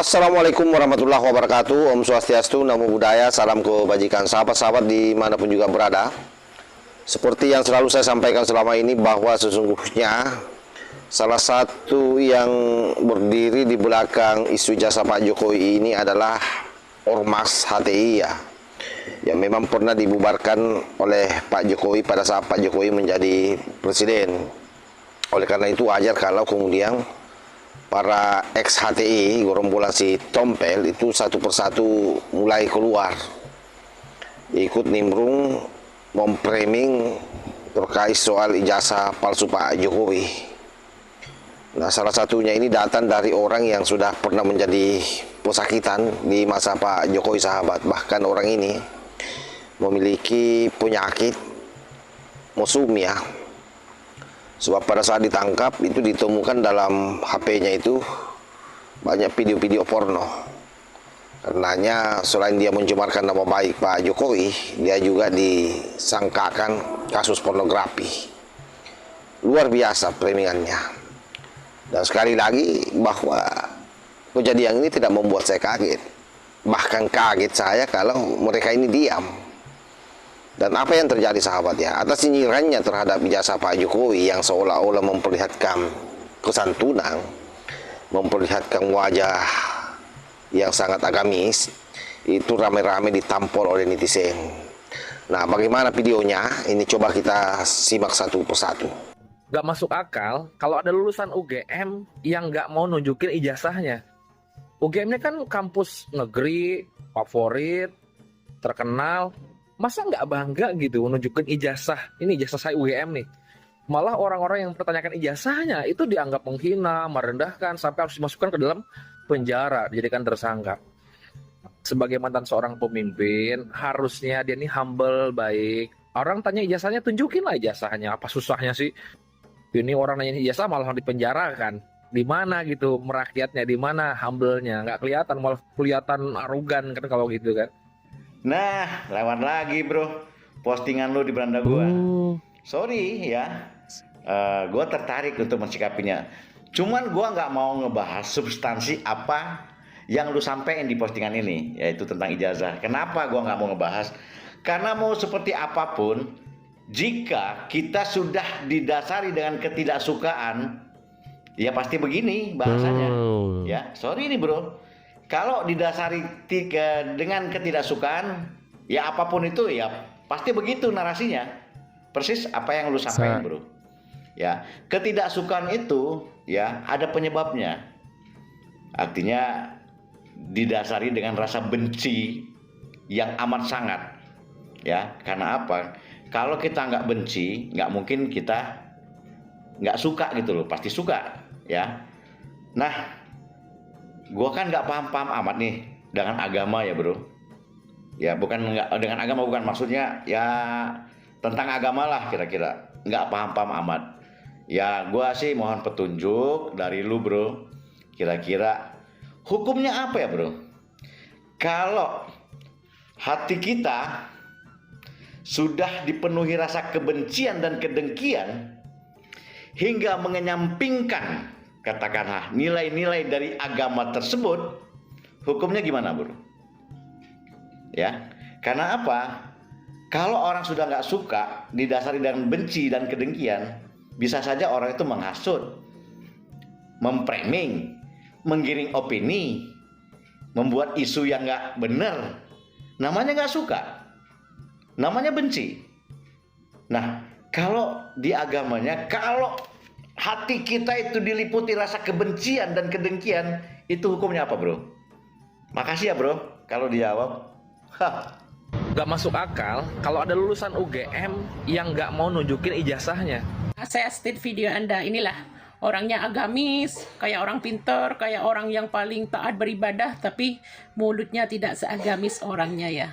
Assalamualaikum warahmatullahi wabarakatuh. Om Swastiastu, Namo Buddhaya, salam kebajikan sahabat-sahabat dimanapun juga berada. Seperti yang selalu saya sampaikan selama ini, bahwa sesungguhnya salah satu yang berdiri di belakang isu jasa Pak Jokowi ini adalah Ormas HTI ya, yang memang pernah dibubarkan oleh Pak Jokowi pada saat Pak Jokowi menjadi presiden. Oleh karena itu wajar kalau kemudian para ex-HTI, gerombolan si Tompel itu satu persatu mulai keluar, ikut nimbrung memframing terkait soal ijazah palsu Pak Jokowi. Nah, salah satunya ini datang dari orang yang sudah pernah menjadi pesakitan di masa Pak Jokowi sahabat. Bahkan orang ini memiliki penyakit mesum ya. Sebab pada saat ditangkap itu ditemukan dalam HP-nya itu banyak video-video porno. Karenanya selain dia mencemarkan nama baik Pak Jokowi, dia juga disangkakan kasus pornografi. Luar biasa framingannya. Dan sekali lagi bahwa kejadian ini tidak membuat saya kaget. Bahkan kaget saya kalau mereka ini diam. Dan apa yang terjadi sahabat ya, atas sinyirannya terhadap ijazah Pak Jokowi yang seolah-olah memperlihatkan kesantunan, memperlihatkan wajah yang sangat agamis, itu rame-rame ditampol oleh netizen. Nah, bagaimana videonya? Ini coba kita simak satu persatu. Gak masuk akal kalau ada lulusan UGM yang gak mau nunjukin ijazahnya. UGM-nya kan kampus negeri, favorit, terkenal. Masa nggak bangga gitu nunjukin ijazah, ini ijazah saya UGM nih. Malah orang-orang yang mempertanyakan ijazahnya itu dianggap menghina, merendahkan, sampai harus dimasukkan ke dalam penjara, dijadikan tersangka. Sebagai mantan seorang pemimpin, harusnya dia ini humble, baik. Orang tanya ijazahnya, tunjukin lah ijazahnya, apa susahnya sih? Ini orang nanya ijazah malah dipenjarakan. Di mana gitu merakyatnya, di mana humble-nya? Nggak kelihatan, malah kelihatan arogan kan kalau gitu kan. Nah, lewat lagi bro, postingan lu di beranda gua. Sorry ya, gua tertarik untuk mensikapinya. Cuman gua nggak mau ngebahas substansi apa yang lu sampaikan di postingan ini, yaitu tentang ijazah. Kenapa gua nggak mau ngebahas? Karena mau seperti apapun, jika kita sudah didasari dengan ketidaksukaan, ya pasti begini bahasanya. Ya, sorry nih bro. Kalau didasari dengan ketidaksukaan, ya apapun itu ya pasti begitu narasinya. Persis apa yang lu sampaikan bro. Ya, ketidaksukaan itu ya ada penyebabnya. Artinya didasari dengan rasa benci yang amat sangat. Ya, karena apa? Kalau kita nggak benci, nggak mungkin kita nggak suka gitu loh. Pasti suka ya. Nah, gue kan nggak paham-paham amat nih dengan agama ya bro. Ya bukan nggak dengan agama, bukan maksudnya ya tentang agama lah kira-kira. Nggak paham-paham amat. Ya gue sih mohon petunjuk dari lu bro. Kira-kira hukumnya apa ya bro? Kalau hati kita sudah dipenuhi rasa kebencian dan kedengkian hingga mengenyampingkan katakanlah nilai-nilai dari agama tersebut, hukumnya gimana bro? Ya, karena apa? Kalau orang sudah nggak suka didasari dengan benci dan kedengkian, bisa saja orang itu menghasut, memframing, menggiring opini, membuat isu yang nggak benar. Namanya nggak suka, namanya benci. Nah, kalau di agamanya, kalau hati kita itu diliputi rasa kebencian dan kedengkian, itu hukumnya apa bro? Makasih ya bro kalau dijawab. Gak masuk akal kalau ada lulusan UGM yang gak mau nunjukin ijazahnya. Saya state video Anda, inilah orangnya agamis, kayak orang pinter, kayak orang yang paling taat beribadah, tapi mulutnya tidak seagamis orangnya ya.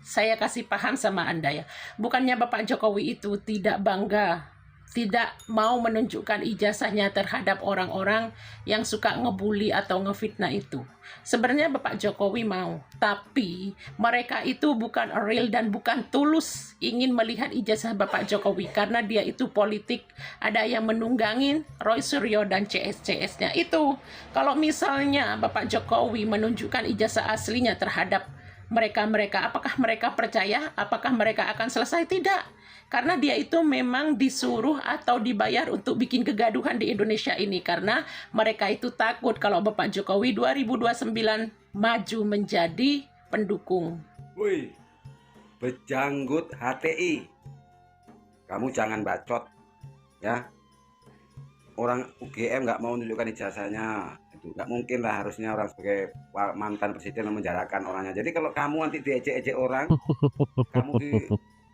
Saya kasih paham sama Anda ya. Bukannya Bapak Jokowi itu tidak bangga tidak mau menunjukkan ijazahnya terhadap orang-orang yang suka ngebully atau ngefitnah itu. Sebenarnya Bapak Jokowi mau, tapi mereka itu bukan real dan bukan tulus ingin melihat ijazah Bapak Jokowi karena dia itu politik. Ada yang menunggangin Roy Suryo dan CS-CS-nya itu. Kalau misalnya Bapak Jokowi menunjukkan ijazah aslinya terhadap mereka-mereka, apakah mereka percaya? Apakah mereka akan selesai? Tidak. Karena dia itu memang disuruh atau dibayar untuk bikin kegaduhan di Indonesia ini. Karena mereka itu takut kalau Bapak Jokowi 2029 maju menjadi pendukung. Woi, bejanggut HTI. Kamu jangan bacot, ya. Orang UGM nggak mau menunjukkan ijazahnya. Itu nggak mungkin lah, harusnya orang sebagai mantan presiden menjarakan orangnya. Jadi kalau kamu nanti diejek-ejek orang, kamu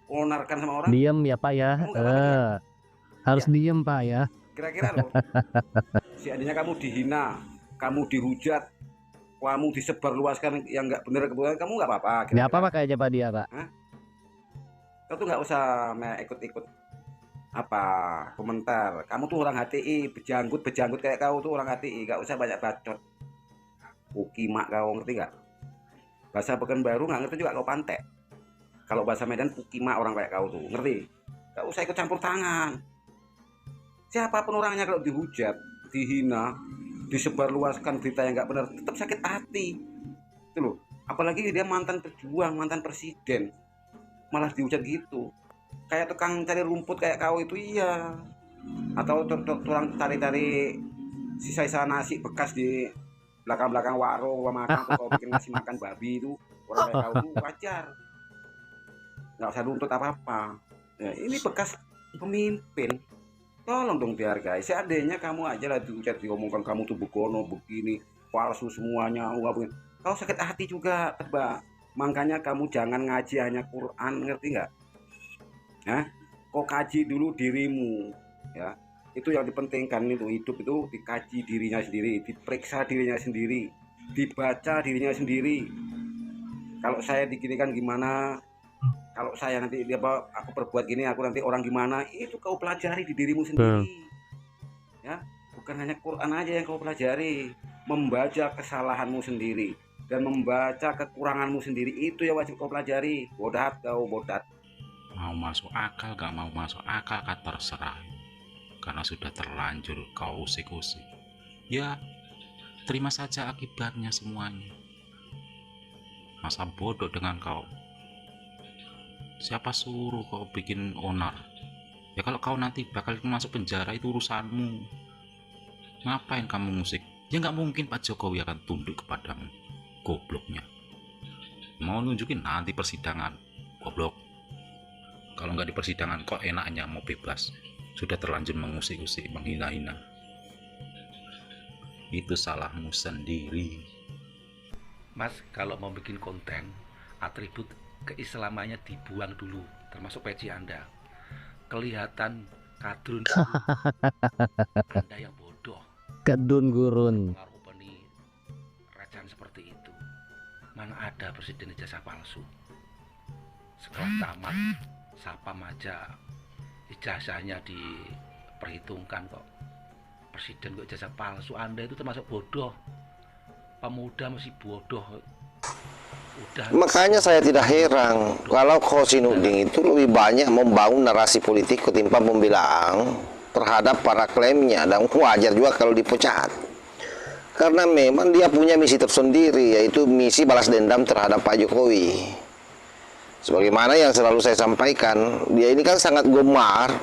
onarkan sama orang, Diem ya Pak ya. kamu nggak apa-apa. Harus Ya. diem Pak ya. Kira-kira loh, seandainya kamu dihina, kamu dihujat, kamu disebarluaskan yang nggak benar kebenaran, kamu nggak apa-apa. Nggak Kira-kira. apa-apa kayaknya Pak dia Pak. Kau tuh nggak usah ikut-ikut apa komentar. Kamu tuh orang HTI, bejanggut kayak kau tuh orang HTI, nggak usah banyak bacot. Pukimak kau, ngerti nggak? Bahasa Pekanbaru nggak ngerti juga kau pantek. Kalau bahasa Medan pukimak orang kayak kau tuh, ngerti? Nggak usah ikut campur tangan. Siapapun orangnya kalau dihujat, dihina, disebarluaskan berita yang nggak benar, tetap sakit hati. Itu loh. Apalagi dia mantan pejuang, mantan presiden, malah dihujat gitu. Kayak tukang cari rumput kayak kau itu, iya. Atau tukang cari-cari sisa-sisa nasi bekas di belakang-belakang warung, makan, atau bikin nasi makan babi itu, orang kayak kau itu wajar. Nggak usah nuntut apa-apa. Ya, ini bekas pemimpin, tolong dong dihargai. Seandainya kamu aja lah dihujat, diomongkan kamu tuh begono begini, palsu semuanya, kau sakit hati juga, Mbak. Makanya kamu jangan ngaji hanya Quran, ngerti nggak? Nah, kau kaji dulu dirimu, ya. Itu yang dipentingkan, itu hidup itu dikaji dirinya sendiri, diperiksa dirinya sendiri, dibaca dirinya sendiri. Kalau saya diginikan gimana? Kalau saya nanti aku perbuat gini, aku nanti orang gimana? Itu kau pelajari di dirimu sendiri. Ya, bukan hanya Quran aja yang kau pelajari, membaca kesalahanmu sendiri dan membaca kekuranganmu sendiri, itu yang wajib kau pelajari. Bodat kau, bodat. Mau masuk akal gak mau masuk akal kan terserah, karena sudah terlanjur kau usik-usik. Ya, terima saja akibatnya semuanya. Masa bodoh dengan kau? Siapa suruh kau bikin onar? Ya kalau kau nanti bakal masuk penjara itu urusanmu. Ngapain kamu musik? Ya nggak mungkin Pak Jokowi akan tunduk kepadamu. Gobloknya. Mau nunjukin nanti persidangan. Goblok. Kalau nggak di persidangan kok enaknya mau bebas. Sudah terlanjur mengusik-usik, menghina-hina. Itu salahmu sendiri. Mas, kalau mau bikin konten, atribut keislamannya dibuang dulu, termasuk peci Anda. Kelihatan kadrun Anda yang bodoh. Kedun gurun. Ngarupani rajaan seperti itu. Mana ada presiden ijazah palsu? Setelah tamat sapam aja ijazahnya diperhitungkan kok. Presiden kok ijazah palsu? Anda itu termasuk bodoh. Pemuda masih bodoh. Udah. Makanya saya tidak heran kalau Kosinudin itu lebih banyak membangun narasi politik ketimbang pembelaan terhadap para klaimnya, dan wajar juga kalau dipecat. Karena memang dia punya misi tersendiri, yaitu misi balas dendam terhadap Pak Jokowi. Sebagaimana yang selalu saya sampaikan, dia ini kan sangat gemar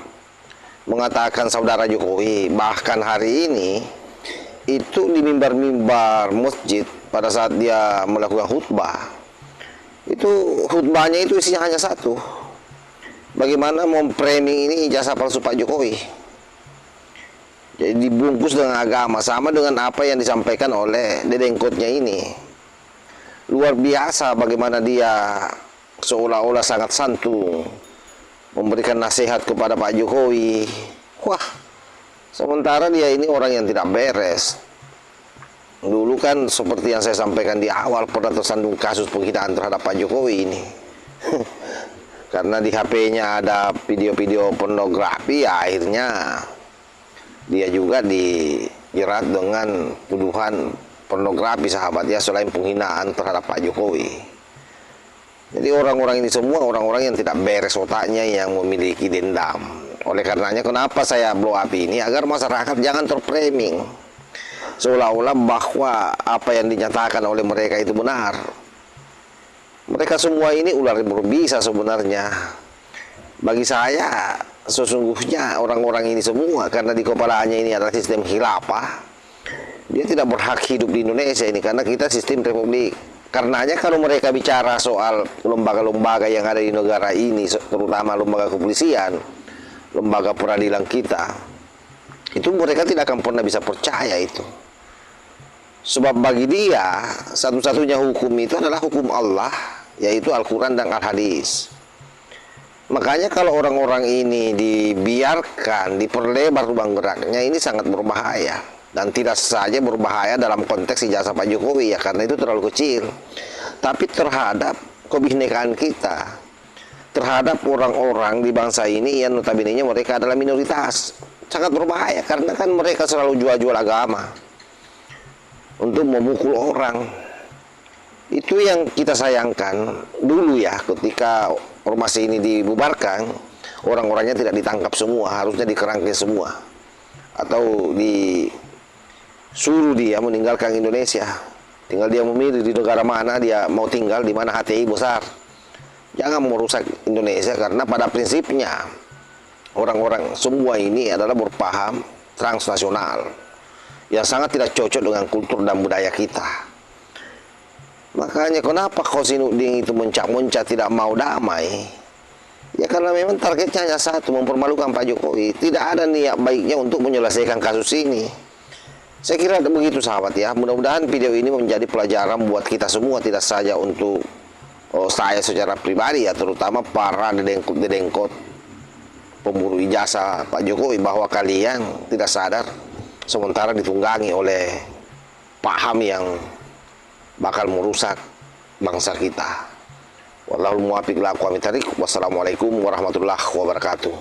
mengatakan saudara Jokowi. Bahkan hari ini itu di mimbar-mimbar masjid pada saat dia melakukan khutbah, itu khutbahnya itu isinya hanya satu: bagaimana memframing ini ijazah palsu Pak Jokowi. Jadi dibungkus dengan agama, sama dengan apa yang disampaikan oleh dedengkotnya ini. Luar biasa bagaimana dia seolah-olah sangat santun memberikan nasihat kepada Pak Jokowi. Wah, sementara dia ini orang yang tidak beres. Dulu kan seperti yang saya sampaikan di awal, pernah tersandung kasus penghinaan terhadap Pak Jokowi ini. karena di HP-nya ada video-video pornografi, ya akhirnya dia juga dijerat dengan tuduhan pornografi, sahabat ya, selain penghinaan terhadap Pak Jokowi. Jadi orang-orang ini semua orang-orang yang tidak beres otaknya, yang memiliki dendam. Oleh karenanya kenapa saya blow up ini, agar masyarakat jangan terframing seolah-olah bahwa apa yang dinyatakan oleh mereka itu benar. Mereka semua ini ular berbisa sebenarnya. Bagi saya sesungguhnya orang-orang ini semua, karena di kepalanya ini adalah sistem khilafah, dia tidak berhak hidup di Indonesia ini, karena kita sistem republik. Karenanya kalau mereka bicara soal lembaga-lembaga yang ada di negara ini, terutama lembaga kepolisian, lembaga peradilan kita, itu mereka tidak akan pernah bisa percaya itu. Sebab bagi dia, satu-satunya hukum itu adalah hukum Allah, yaitu Al-Quran dan Al-Hadis. Makanya kalau orang-orang ini dibiarkan, diperlebar ruang geraknya, ini sangat berbahaya. Dan tidak saja berbahaya dalam konteks ijazah Pak Jokowi, ya, karena itu terlalu kecil. Tapi terhadap kebinekaan kita, terhadap orang-orang di bangsa ini yang notabene mereka adalah minoritas, sangat berbahaya, karena kan mereka selalu jual-jual agama untuk memukul orang. Itu yang kita sayangkan dulu ya, ketika ormas ini dibubarkan, orang-orangnya tidak ditangkap semua, harusnya dikerangkeng semua, atau disuruh dia meninggalkan Indonesia, tinggal dia memilih di negara mana dia mau tinggal, di mana HTI besar. Jangan merusak Indonesia, karena pada prinsipnya orang-orang semua ini adalah berpaham transnasional yang sangat tidak cocok dengan kultur dan budaya kita. Makanya kenapa Khozinuddin itu mencak-mencak tidak mau damai? Ya karena memang targetnya hanya satu, mempermalukan Pak Jokowi. Tidak ada niat baiknya untuk menyelesaikan kasus ini. Saya kira begitu sahabat ya. Mudah-mudahan video ini menjadi pelajaran buat kita semua, tidak saja untuk saya secara pribadi ya, terutama para dedengkot pemburu ijazah Pak Jokowi, bahwa kalian tidak sadar sementara ditunggangi oleh paham yang bakal merusak bangsa kita. Wallahul muwaffiq ila aqwamit thariq. Wassalamualaikum warahmatullahi wabarakatuh.